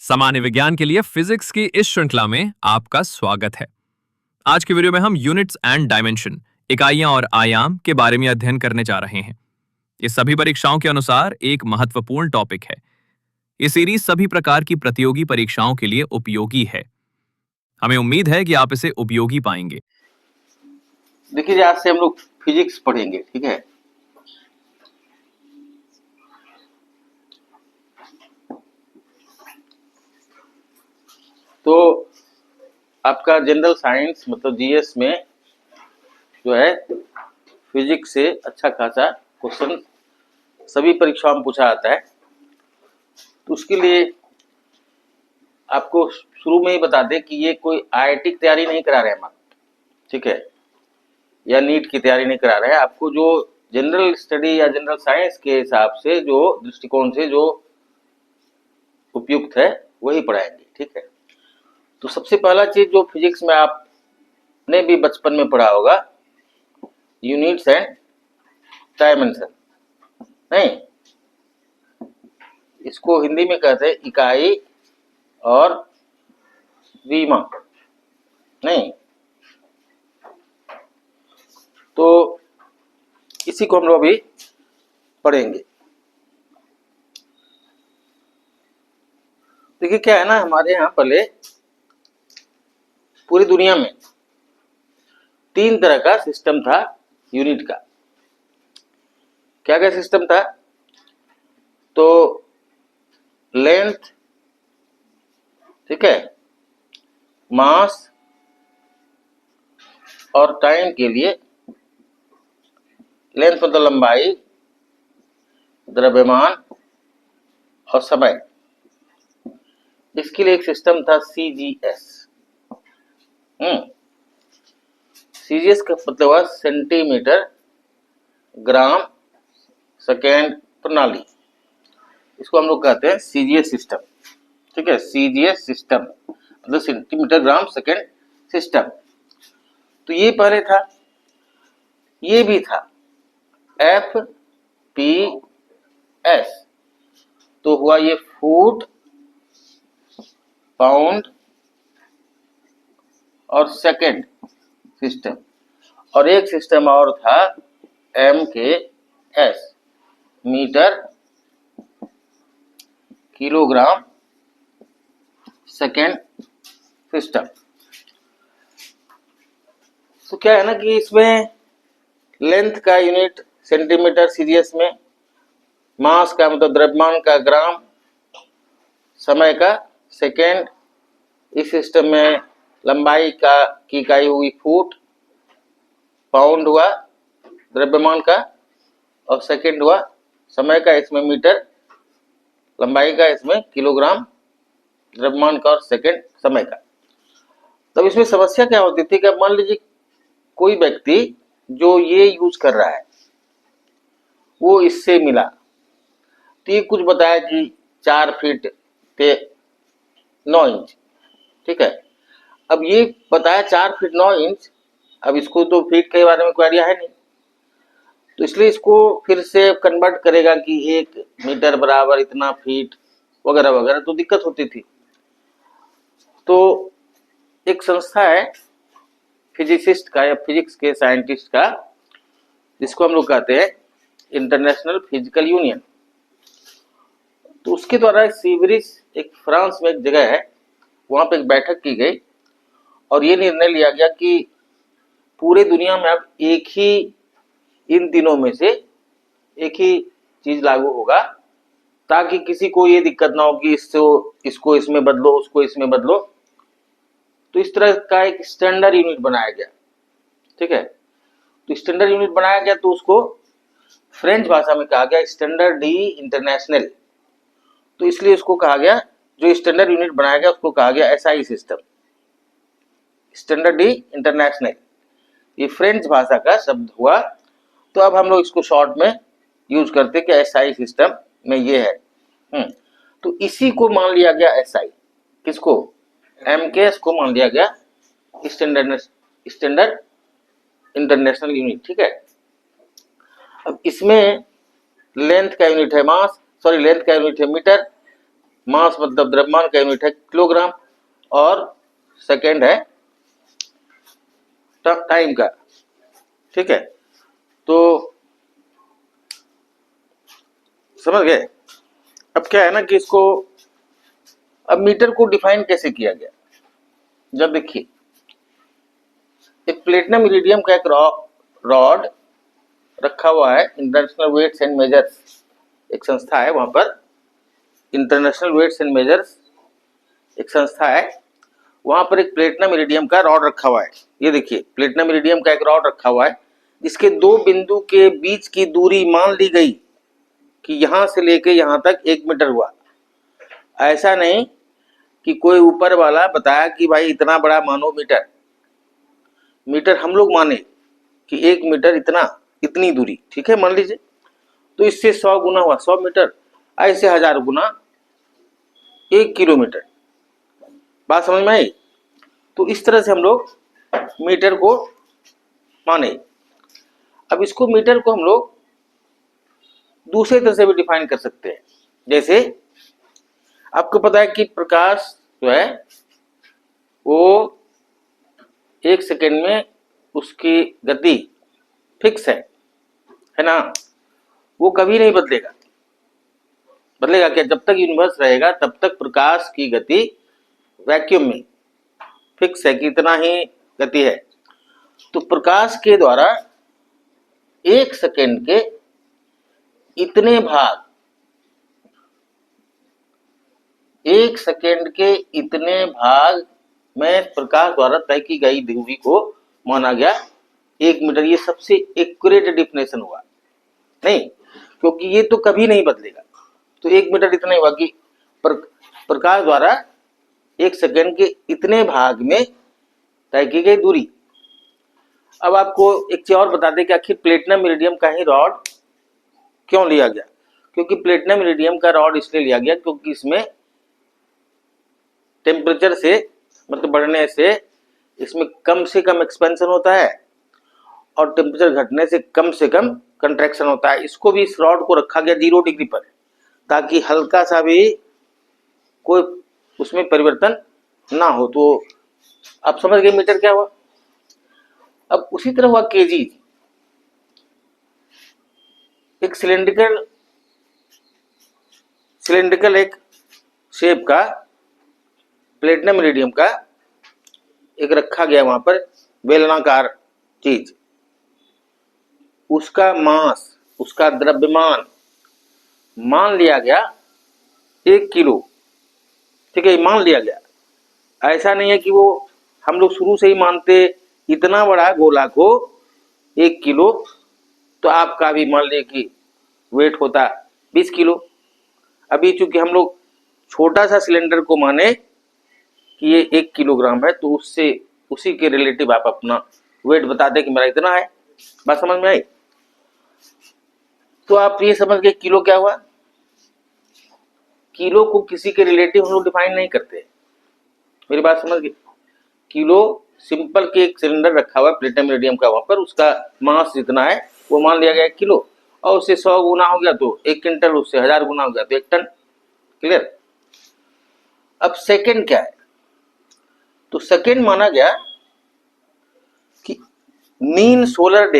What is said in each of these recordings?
सामान्य विज्ञान के लिए फिजिक्स की इस श्रृंखला में आपका स्वागत है। आज की वीडियो में हम यूनिट्स एंड डायमेंशन, इकाइयां और आयाम के बारे में अध्ययन करने जा रहे हैं। ये सभी परीक्षाओं के अनुसार एक महत्वपूर्ण टॉपिक है। ये सीरीज सभी प्रकार की प्रतियोगी परीक्षाओं के लिए उपयोगी है। हमें उम्मीद है कि आप इसे उपयोगी पाएंगे। देखिए, आज से हम लोग फिजिक्स पढ़ेंगे, ठीक है। तो आपका जनरल साइंस मतलब जीएस में जो है फिजिक्स से अच्छा खासा क्वेश्चन सभी परीक्षाओं में पूछा जाता है। तो उसके लिए आपको शुरू में ही बता दें कि ये कोई आईआईटी की तैयारी नहीं करा रहे हैं हम, ठीक है, या नीट की तैयारी नहीं करा रहे हैं। आपको जो जनरल स्टडी या जनरल साइंस के हिसाब से जो दृष्टिकोण से जो उपयुक्त है वही पढ़ाएंगे, ठीक है। तो सबसे पहला चीज जो फिजिक्स में आपने भी बचपन में पढ़ा होगा, यूनिट्स एंड डायमेंशन, नहीं, इसको हिंदी में कहते हैं इकाई और विमा, नहीं। तो इसी को हम लोग अभी पढ़ेंगे। देखिए क्या है ना, हमारे यहाँ पहले पूरी दुनिया में 3 तरह का सिस्टम था यूनिट का। क्या क्या सिस्टम था? तो लेंथ, ठीक है, मास और टाइम के लिए, लेंथ मतलब लंबाई, द्रव्यमान और समय, इसके लिए एक सिस्टम था सीजीएस। सीजीएस का मतलब हुआ सेंटीमीटर ग्राम सेकेंड प्रणाली। इसको हम लोग कहते हैं सीजीएस सिस्टम, ठीक है। सीजीएस सिस्टम मतलब सेंटीमीटर ग्राम सेकेंड सिस्टम। तो ये पहले था, ये भी था एफपीएस। तो हुआ ये फुट, पाउंड और सेकेंड सिस्टम। और एक सिस्टम और था MKS, metre kilogram second system. तो क्या है ना कि इसमें लेंथ का यूनिट सेंटीमीटर सीजीएस में, मास का मतलब द्रव्यमान का ग्राम, समय का सेकेंड, इस सिस्टम में लंबाई का की इकाई हुई फुट, पाउंड हुआ द्रव्यमान का, और सेकेंड हुआ समय का, इसमें मीटर, लंबाई का इसमें किलोग्राम, द्रव्यमान का और सेकेंड समय का। तब इसमें समस्या क्या होती थी कि मान लीजिए कोई व्यक्ति जो ये यूज कर रहा है वो इससे मिला, तो ये कुछ बताया कि 4 फीट 9 इंच, ठीक है। अब ये बताया 4 फीट 9 इंच, अब इसको तो फीट के बारे में कोई आइडिया है नहीं, तो इसलिए इसको फिर से कन्वर्ट करेगा कि 1 मीटर बराबर इतना फीट वगैरह वगैरह, तो दिक्कत होती थी। तो एक संस्था है फिजिसिस्ट का या फिजिक्स के साइंटिस्ट का, जिसको हम लोग कहते हैं इंटरनेशनल फिजिकल यूनियन। तो उसके द्वारा सीवरिस, एक फ्रांस में एक जगह है, वहां पे एक बैठक की गई और ये निर्णय लिया गया कि पूरे दुनिया में अब एक ही इन दिनों में से एक ही चीज लागू होगा, ताकि किसी को ये दिक्कत ना हो कि इसको इसमें बदलो, उसको इसमें बदलो। तो इस तरह का एक स्टैंडर्ड यूनिट बनाया गया, ठीक है। तो स्टैंडर्ड यूनिट बनाया गया, तो उसको फ्रेंच भाषा में कहा गया स्टैंडर्ड डी इंटरनेशनल। तो इसलिए उसको कहा गया, जो स्टैंडर्ड यूनिट बनाया गया उसको कहा गया SI system, standard D international. ये फ्रेंच भाषा का शब्द हुआ, तो अब हम लोग इसको शॉर्ट में यूज करते कि एसआई सिस्टम में ये है। तो इसी को मान लिया गया एसआई, किसको? एमकेएस को मान लिया गया स्टैंडर्ड इंटरनेशनल यूनिट, ठीक है। अब इसमें लेंथ का यूनिट है मास, लेंथ का यूनिट है मीटर, मास मतलब द्रव्यमान का यूनिट है किलोग्राम, और सेकेंड है टाइम का। ठीक है, तो समझ गए। अब क्या है ना कि इसको अब मीटर को डिफाइन कैसे किया गया। जब देखिए एक प्लेटिनम इरिडियम का एक रॉड रखा हुआ है, इंटरनेशनल वेट्स एंड मेजर्स एक संस्था है, वहां पर इंटरनेशनल वेट्स एंड मेजर्स एक संस्था है, वहां पर एक प्लेटिनम इरिडियम का रॉड रखा हुआ है। ये देखिए प्लेटिनम इरिडियम का एक रॉड रखा हुआ है, जिसके दो बिंदु के बीच की दूरी मान ली गई कि यहां से लेके यहां तक 1 मीटर हुआ। ऐसा नहीं कि कोई ऊपर वाला बताया कि भाई इतना बड़ा मानो मीटर, मीटर हम लोग माने कि 1 मीटर इतना, इतनी दूरी, ठीक है मान लीजिए, तो इससे 100 गुना हुआ 100 मीटर, ऐसे 1000 गुना 1 किलोमीटर। बात समझ में आई। तो इस तरह से हम लोग मीटर को माने। अब इसको मीटर को हम लोग दूसरे तरह से भी डिफाइन कर सकते हैं। जैसे आपको पता है कि प्रकाश जो है वो 1 सेकेंड में उसकी गति फिक्स है ना, वो कभी नहीं बदलेगा। बदलेगा क्या? जब तक यूनिवर्स रहेगा तब तक प्रकाश की गति वैक्यूम में फिक्स है कि इतना ही गति है। तो प्रकाश के द्वारा 1 सेकेंड के इतने भाग, 1 सेकेंड के इतने भाग में प्रकाश द्वारा तय की गई दूरी को माना गया 1 मीटर। ये सबसे एक्यूरेट डिफिनेशन हुआ नहीं, क्योंकि ये तो कभी नहीं बदलेगा। तो 1 मीटर इतना ही हुआ कि प्रकाश द्वारा 1 सेकेंड के इतने भाग में तय की गई दूरी। अब आपको एक चीज और बता दें कि आखिर प्लेटिनम इरिडियम का ही रॉड क्यों लिया गया। क्योंकि प्लेटिनम इरिडियम का रॉड इसलिए लिया गया क्योंकि इसमें टेम्परेचर से मतलब बढ़ने से इसमें कम से कम एक्सपेंशन होता है और टेम्परेचर घटने से कम कंट्रैक्शन होता है। इसको भी, इस रॉड को रखा गया 0 डिग्री पर, ताकि हल्का सा भी कोई उसमें परिवर्तन ना हो। तो आप समझ गए मीटर क्या हुआ। अब उसी तरह हुआ केजी। एक सिलेंड्रिकल एक शेप का प्लेटिनम इरिडियम का एक रखा गया वहां पर बेलनाकार चीज, उसका मास, उसका द्रव्यमान मान लिया गया 1 किलो। ठीक है, मान लिया गया। ऐसा नहीं है कि वो हम लोग शुरू से ही मानते इतना बड़ा गोला को 1 किलो, तो आपका भी मान लिया कि वेट होता 20 किलो। अभी चूंकि हम लोग छोटा सा सिलेंडर को माने कि ये 1 किलोग्राम है, तो उससे उसी के रिलेटिव आप अपना वेट बता दें कि मेरा इतना है। बात समझ में आई। तो आप ये समझ गए किलो क्या हुआ। किलो को किसी के रिलेटिव हम लोग डिफाइन नहीं करते, मेरी बात समझ गए। किलो सिंपल के एक सिलेंडर रखा हुआ है प्लेटिनम इरिडियम का, वहां पर उसका मास जितना है वो मान लिया गया 1 किलो, और उससे 100 गुना हो गया तो 1 क्विंटल, उससे 1000 गुना हो गया तो 1 टन। क्लियर। अब सेकंड क्या है, तो सेकंड माना गया कि मीन सोलर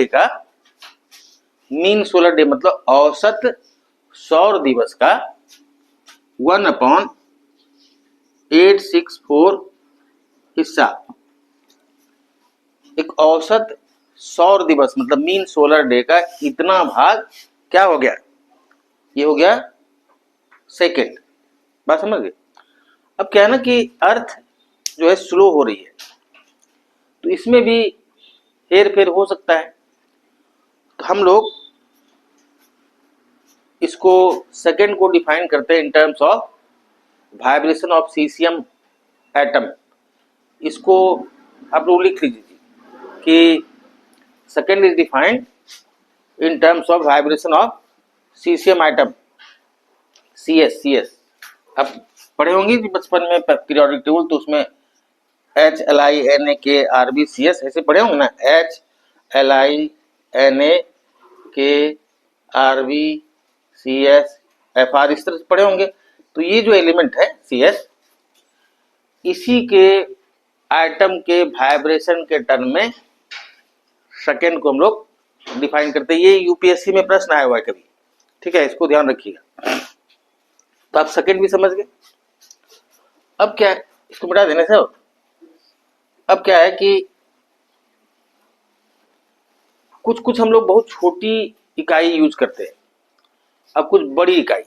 डे मतलब औसत सौर दिवस का 1/864 हिस्सा। एक औसत सौर दिवस मतलब मीन सोलर डे का इतना भाग क्या हो गया, ये हो गया सेकंड। बात समझ गए। अब क्या है ना कि अर्थ जो है स्लो हो रही है, तो इसमें भी हेर फेर हो सकता है। तो हम लोग इसको सेकंड को डिफाइन करते हैं in terms of vibration of caesium atom. इसको आप लोग लिख लीजिए कि second is defined in terms of vibration of caesium atom, CS। आप पढ़े होंगे कि बचपन में पीरियोडिक टेबल, तो उसमें HLINAKRBCS ऐसे पढ़े होंगे ना, HLINAKRBCS FR, इस तरह से पढ़े होंगे। तो ये जो एलिमेंट है CS, इसी के आइटम के वाइब्रेशन के टर्म में सेकेंड को हम लोग डिफाइन करते हैं। ये यूपीएससी में प्रश्न आया हुआ है कभी, ठीक है, इसको ध्यान रखिएगा। तो आप सेकेंड भी समझ गए। अब क्या है, इसको मिटा देने से अब क्या है कि कुछ कुछ हम लोग बहुत छोटी इकाई यूज करते हैं, अब कुछ बड़ी इकाई।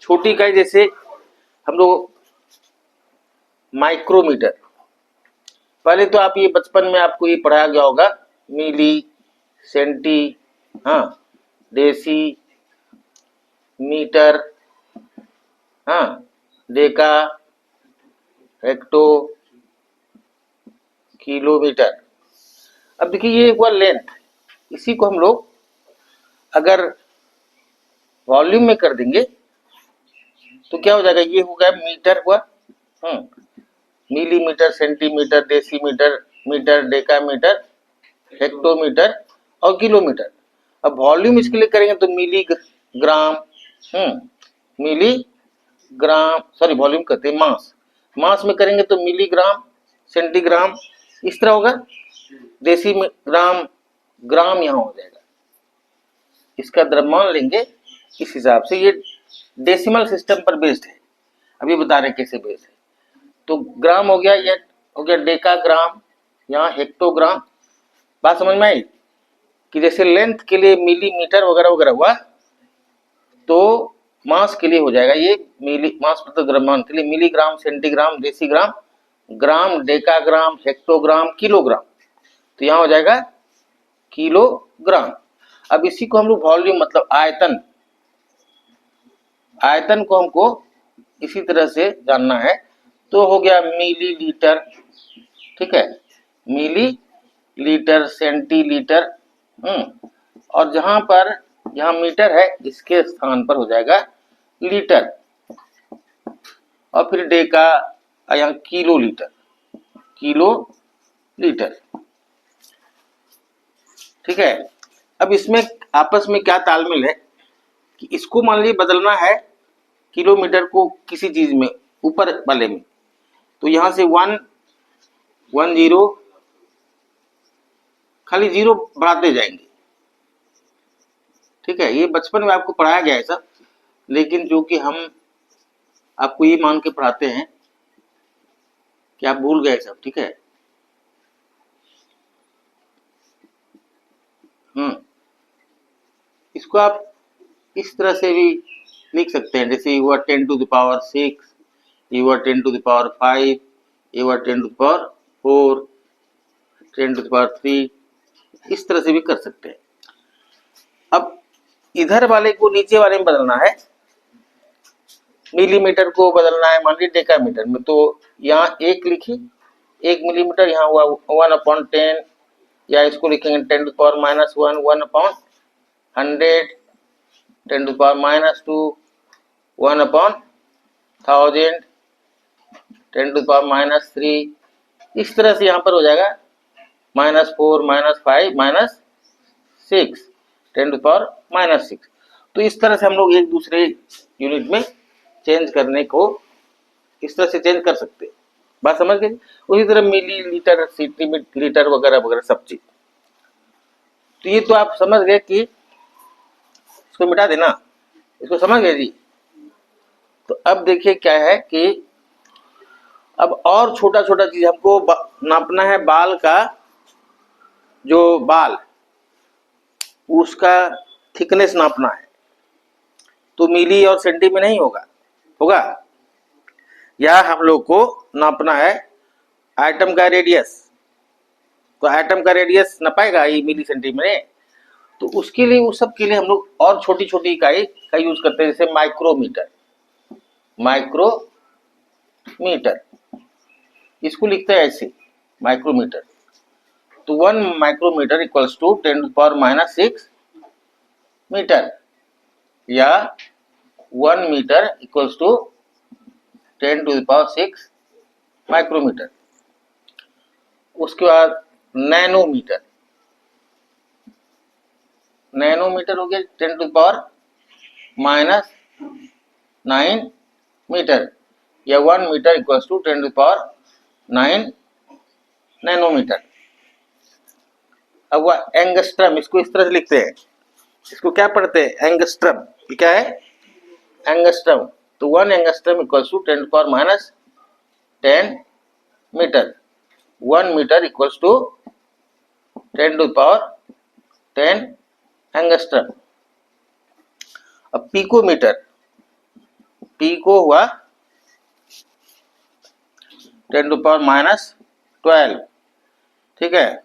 छोटी इकाई जैसे हम लोग माइक्रोमीटर, पहले तो आप ये बचपन में आपको ये पढ़ाया गया होगा, मिली, सेंटी, हाँ, डेसी, मीटर, हाँ, डेका, हेक्टो, किलोमीटर। अब देखिए ये हुआ लेंथ, इसी को हम लोग अगर वॉल्यूम में कर देंगे तो क्या हो जाएगा, ये हो गया मीटर हुआ, millimetre, centimetre, decimetre, metre, decametre, hectometre और किलोमीटर। अब वॉल्यूम इसके लिए करेंगे तो मिलीग्राम, मिलीग्राम, सॉरी वॉल्यूम कहते हैं मास, मास में करेंगे तो मिलीग्राम, सेंटीग्राम, इस तरह होगा। डेसीग्राम, ग्राम यहाँ हो जाएगा, इसका द्रव्यमान लेंगे इस हिसाब से। ये डेसिमल सिस्टम पर बेस्ड है, अभी बता रहे कैसे बेस्ड है। तो ग्राम हो गया, ये हो गया डेकाग्राम, यहाँ हेक्टोग्राम। बात समझ में आई कि जैसे लेंथ के लिए मिलीमीटर वगैरह वगैरह हुआ, तो मास के लिए हो जाएगा ये मिली, मास प्रति द्रव्यमान के लिए मिलीग्राम, सेंटीग्राम, डेसीग्राम, ग्राम, डेकाग्राम, हेक्टोग्राम, किलोग्राम। तो यहाँ हो जाएगा किलोग्राम। अब इसी को हम लोग वॉल्यूम मतलब आयतन, आयतन को हमको इसी तरह से जानना है, तो हो गया मिलीलीटर, ठीक है, मिलीलीटर, सेंटीलीटर, और जहां पर यहाँ मीटर है इसके स्थान पर हो जाएगा लीटर, और फिर डेका, यहाँ किलो लीटर, किलो लीटर, ठीक है। अब इसमें आपस में क्या तालमेल है कि इसको मान लीजिए बदलना है किलोमीटर को किसी चीज में ऊपर वाले में, तो यहां से 110 खाली जीरो बढ़ाते जाएंगे, ठीक है। ये बचपन में आपको पढ़ाया गया है सब, लेकिन जो कि हम आपको ये मान के पढ़ाते हैं कि आप भूल गए सब, ठीक है। इसको आप इस तरह से भी लिख सकते हैं, जैसे ये हुआ 10⁶, ये हुआ 10⁵, ये हुआ 10⁴, 10⁵, इस तरह से भी कर सकते हैं। अब इधर वाले को नीचे वाले में बदलना है, मिलीमीटर को बदलना है मान लीजिए डेकामीटर में, तो यहाँ एक लिखिए, 1 मिलीमीटर, यहाँ हुआ 1/10, या इसको लिखेंगे 10⁻⁻1, 1/100, 10⁻², 1/1000, 10⁻³ इस तरह से यहाँ पर हो जाएगा -4, -5, -6, 10⁻⁻6। तो इस तरह से हम लोग एक दूसरे यूनिट में चेंज करने को इस तरह से चेंज कर सकते हैं। बात समझ गए। उसी तरह मिलीलीटर, सेंटीमीटर वगैरह वगैरह सब चीज। तो ये तो आप समझ गए कि इसको मिटा देना, इसको समझ गए जी। तो अब देखिए क्या है कि अब और छोटा छोटा चीज हमको नापना है, बाल का जो बाल उसका थिकनेस नापना है, तो मिली और सेंटी में नहीं होगा, होगा या हम लोग को नापना है एटम का रेडियस, तो एटम का रेडियस नापाएगा ये मिली सेंटी में, तो उसके लिए उस सब के लिए हम लोग और छोटी छोटी इकाई का यूज करते हैं, जैसे माइक्रोमीटर, माइक्रोमीटर इसको लिखते हैं ऐसे माइक्रोमीटर। तो 1 माइक्रोमीटर इक्वल्स टू 10⁻⁻6 मीटर, या 1 मीटर इक्वल्स टू 10⁶ माइक्रोमीटर। उसके बाद नैनोमीटर, नैनोमीटर हो गया 10⁻⁹ मीटर या 1 मीटर इक्वल्स टू 10⁹ नैनोमीटर। अब वह एंगस्ट्रम, इसको इस तरह से लिखते हैं, इसको क्या पढ़ते हैं, एंगस्ट्रम। ये क्या है, एंगस्ट्रम। तो 1 angstrom equals to 10⁻10 metre. 1 metre equals to 10⁻10 angstrom. अब पिकोमीटर, पिको हुआ 10⁻12, ठीक है।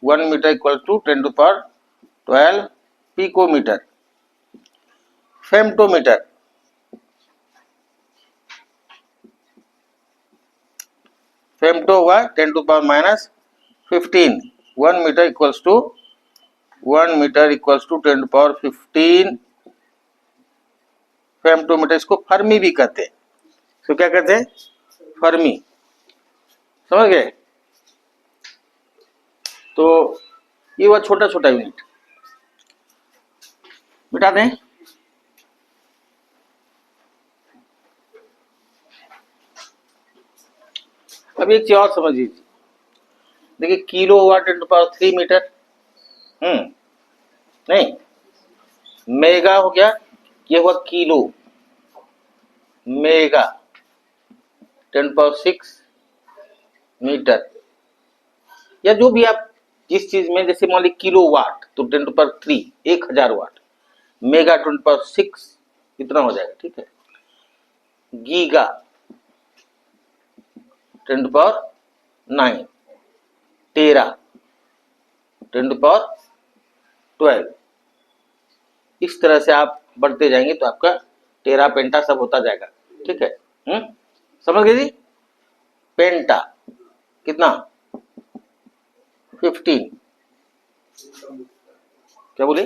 1 metre equal to 10⁻12 picometer. Femtometer, femto हुआ 10⁻15, 1 मीटर इक्वल्स टू 10⁻15 फेम्टोमीटर। इसको फर्मी भी कहते हैं, इसको क्या कहते हैं, फर्मी। समझ गए। तो ये हुआ छोटा छोटा यूनिट, मिटा दें। अब एक चीज और समझ लीजिए, देखिए किलो हुआ 10⁻3 मीटर, नहीं, मेगा हो गया, ये हुआ किलो, मेगा 10⁻6 मीटर। या जो भी आप जिस चीज में, जैसे मान ली किलो वाट तो 10⁻3 1000 वाट, मेगा 10⁻6 इतना हो जाएगा, ठीक है। गीगा 10⁻9, टेरा 10⁻12। इस तरह से आप बढ़ते जाएंगे तो आपका टेरा पेंटा सब होता जाएगा, ठीक है। समझ गए जी। पेंटा कितना, 15, क्या बोले,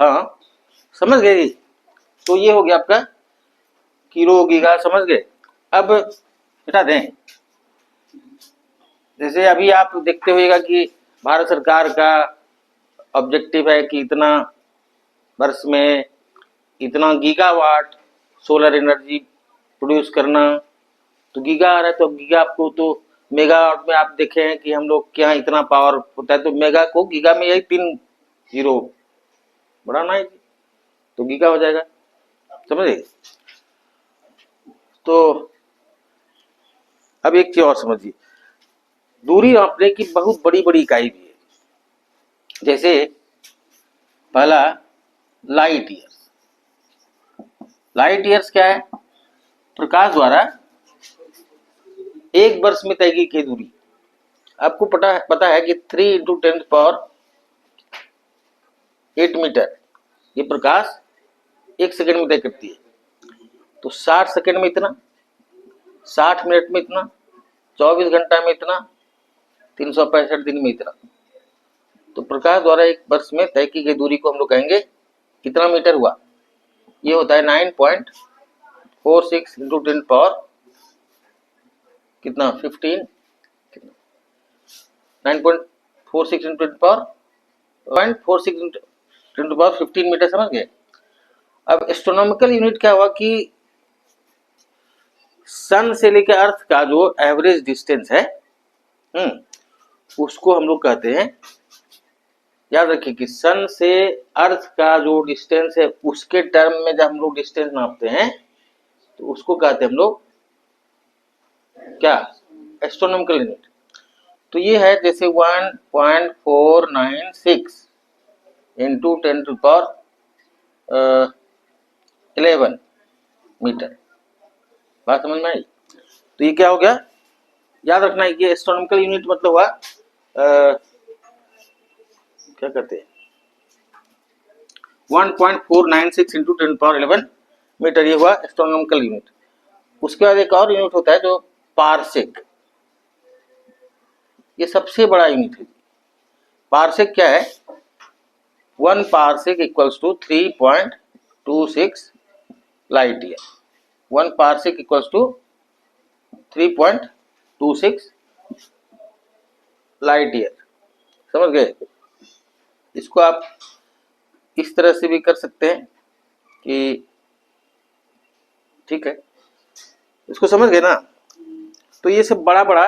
हाँ समझ गए जी। तो ये हो गया आपका किलो गीगा, समझ गए। अब हटा दें, जैसे अभी आप देखते होइएगा कि भारत सरकार का ऑब्जेक्टिव है कि इतना वर्ष में इतना गीगावाट सोलर एनर्जी प्रोड्यूस करना। तो गीगा आ रहा है, तो गीगा आपको तो मेगावाट में आप देखे हैं कि हम लोग के यहाँ इतना पावर होता है, तो मेगा को गीगा में यही 3 जीरो बढ़ाना है, तो गीगा हो जाएगा, समझे। तो अब एक चीज और समझिए, दूरी नापने की बहुत बड़ी बड़ी इकाई भी है। जैसे पहला लाइट ईयर्स। लाइट ईयर्स क्या है, प्रकाश द्वारा एक वर्ष में तय की दूरी। आपको पता है कि 3 × 10⁸ मीटर ये प्रकाश 1 सेकंड में तय करती है। तो 60 सेकंड में इतना, 60 मिनट में इतना, 24 घंटा में इतना, 365 दिन में इतना। तो प्रकाश द्वारा एक वर्ष में तय की गई दूरी को हम लोग कहेंगे कितना मीटर हुआ, ये होता है 9.46 × 10⁻, कितना 15, 9.46 × 10⁻15 मीटर, समझ गए। अब एस्ट्रोनॉमिकल यूनिट क्या हुआ कि सन से लेकर अर्थ का जो एवरेज डिस्टेंस है, उसको हम लोग कहते हैं, याद रखिए कि सन से अर्थ का जो डिस्टेंस है उसके टर्म में जब हम लोग डिस्टेंस नापते हैं तो उसको कहते हैं हम लोग क्या, एस्ट्रोनॉमिकल यूनिट। तो ये है जैसे 1.496 इंटू 10⁻11 मीटर। बात समझ में आई। तो ये क्या हो गया, याद रखना है कि एस्ट्रोनॉमिकल यूनिट मतलब हुआ क्या करते हैं 1.496 इंटू 10⁻11 मीटर, ये हुआ एस्ट्रोनॉमिकल यूनिट। उसके बाद एक और यूनिट होता है जो पारसेक, ये सबसे बड़ा यूनिट है। पारसेक क्या है, 1 parsec equals to 3.26 light year. 1 parsec equals to 3.26 light year, समझ गए। इसको आप इस तरह से भी कर सकते हैं कि ठीक है, इसको समझ गए ना। तो ये सब बड़ा बड़ा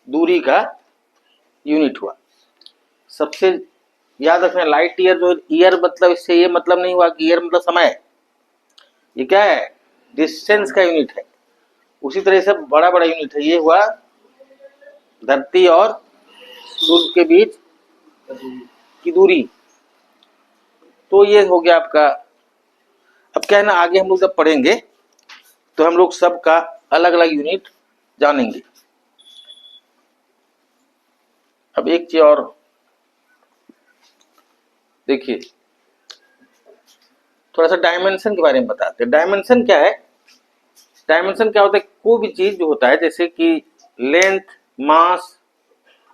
दूरी का यूनिट हुआ। सबसे याद रखना, लाइट ईयर जो ईयर मतलब इससे ये मतलब नहीं हुआ कि ईयर मतलब समय, ये क्या है, डिस्टेंस का यूनिट है। उसी तरह से बड़ा बड़ा यूनिट है, ये हुआ धरती और सूर्य के बीच की दूरी। तो ये हो गया आपका। अब क्या है ना, आगे हम लोग जब पढ़ेंगे तो हम लोग सबका अलग अलग यूनिट जानेंगे। अब एक चीज और देखिए, थोड़ा सा डायमेंशन के बारे में बताते हैं। डायमेंशन क्या है? डायमेंशन क्या होता है? कोई भी चीज जो होता है, जैसे कि लेंथ, मास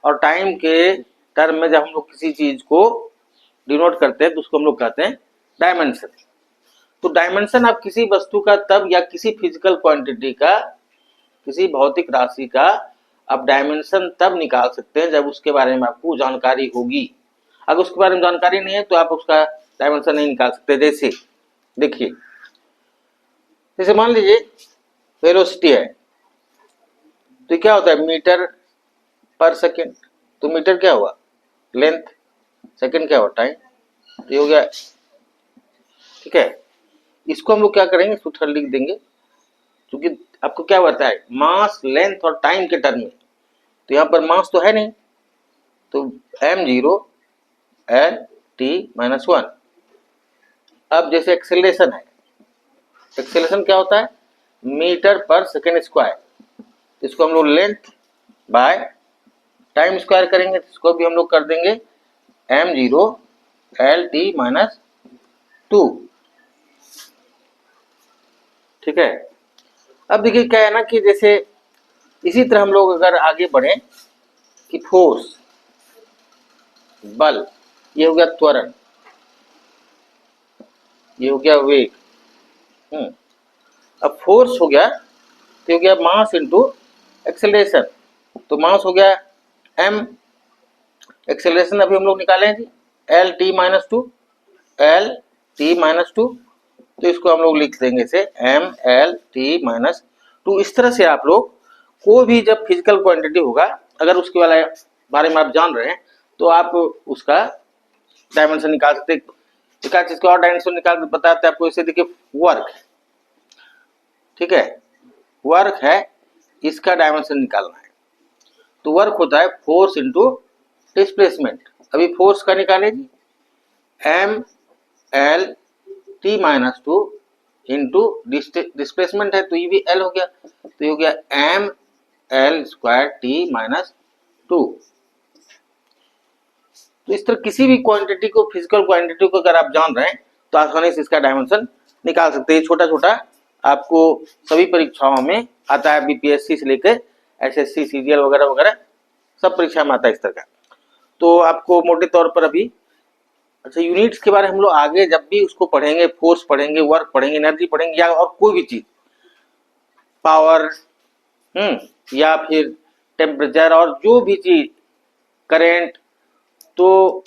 और टाइम के टर्म में जब हम लोग किसी चीज को डिनोट करते हैं तो उसको हम लोग कहते हैं डायमेंशन। तो डायमेंशन आप किसी वस्तु का तब, या किसी फिजिकल क्वांटिटी का, किसी भौतिक राशि का आप डायमेंशन तब निकाल सकते हैं जब उसके बारे में आपको जानकारी होगी। अगर उसके बारे में जानकारी नहीं है तो आप उसका डायमेंशन नहीं निकाल सकते। जैसे देखिए, जैसे मान लीजिए वेलोसिटी है, तो क्या होता है, मीटर पर सेकेंड। तो मीटर क्या हुआ, लेंथ, सेकेंड क्या हुआ, टाइम। तो ये हो गया, ठीक है। इसको हम लोग क्या करेंगे, इसको थोड़ा लिख देंगे, क्योंकि आपको क्या बताया है, मास, लेंथ और टाइम के टर्म में। तो यहाँ पर मास तो है नहीं, तो m0 l t - 1। अब जैसे एक्सेलरेशन है, एक्सेलरेशन क्या होता है, मीटर पर सेकेंड स्क्वायर। इसको हम लोग लेंथ बाय टाइम स्क्वायर करेंगे, इसको भी हम लोग कर देंगे m0 l t - 2। ठीक है। अब देखिए क्या है ना, कि जैसे इसी तरह हम लोग अगर आगे बढ़े कि फोर्स, बल, ये हो गया त्वरण, ये हो गया वेग। अब फोर्स हो गया, तो हो गया मास इंटू एक्सेलरेशन। तो मास हो गया m, एक्सेलरेशन अभी हम लोग निकाले हैं जी, l t - 2, l t - 2। तो इसको हम लोग लिख देंगे इसे m l t - 2। इस तरह से आप लोग कोई भी जब फिजिकल क्वांटिटी होगा, अगर उसके बारे में आप जान रहे हैं तो आप उसका डायमेंशन निकाल सकते हैं। एक चीज का और डायमेंशन निकाल बताते हैं आपको। इसे देखिए, वर्क, ठीक है, वर्क है, इसका डायमेंशन निकालना है। तो वर्क होता है फोर्स इंटू डिस्प्लेसमेंट। अभी फोर्स का निकाले जी, m l t - 2 into displacement है, तो ये भी l हो गया, तो ये हो गया m l स्क्वायर t - 2। तो इस तरह किसी भी क्वांटिटी को, फिजिकल क्वांटिटी को अगर आप जान रहे हैं तो आसानी से इसका डायमेंशन निकाल सकते हैं। छोटा छोटा आपको सभी परीक्षाओं में आता है, बीपीएससी से लेकर एसएससी, सीजीएल वगैरह वगैरह सब परीक्षा में आता है इस तरह का। तो आपको मोटे तौर पर अभी, अच्छा, यूनिट्स के बारे में हम लोग आगे जब भी उसको पढ़ेंगे, फोर्स पढ़ेंगे, वर्क पढ़ेंगे, एनर्जी पढ़ेंगे, या और कोई भी चीज, पावर, या फिर टेम्परेचर और जो भी चीज, करेंट, तो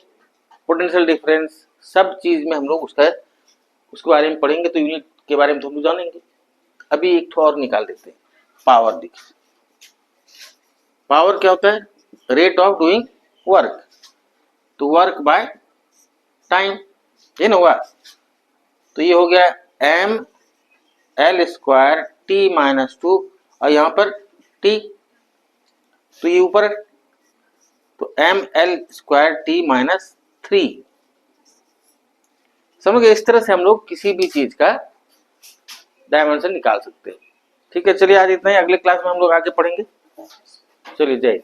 पोटेंशियल डिफरेंस, सब चीज में हम लोग उसके बारे में पढ़ेंगे। तो यूनिट के बारे में तो हम लोग जानेंगे। अभी एक और निकाल देते हैं, पावर। देखिए, पावर क्या होता है, रेट ऑफ डूइंग वर्क। तो वर्क बाय टाइम, ये ना हुआ। तो ये हो गया m l स्क्वायर t - 2, और यहाँ पर t, तो ये ऊपर, तो m l स्क्वायर t - 3। समझ गए। इस तरह से हम लोग किसी भी चीज का डायमेंशन निकाल सकते हैं। ठीक है, चलिए आज इतना ही, अगले क्लास में हम लोग आगे पढ़ेंगे। चलिए, जय।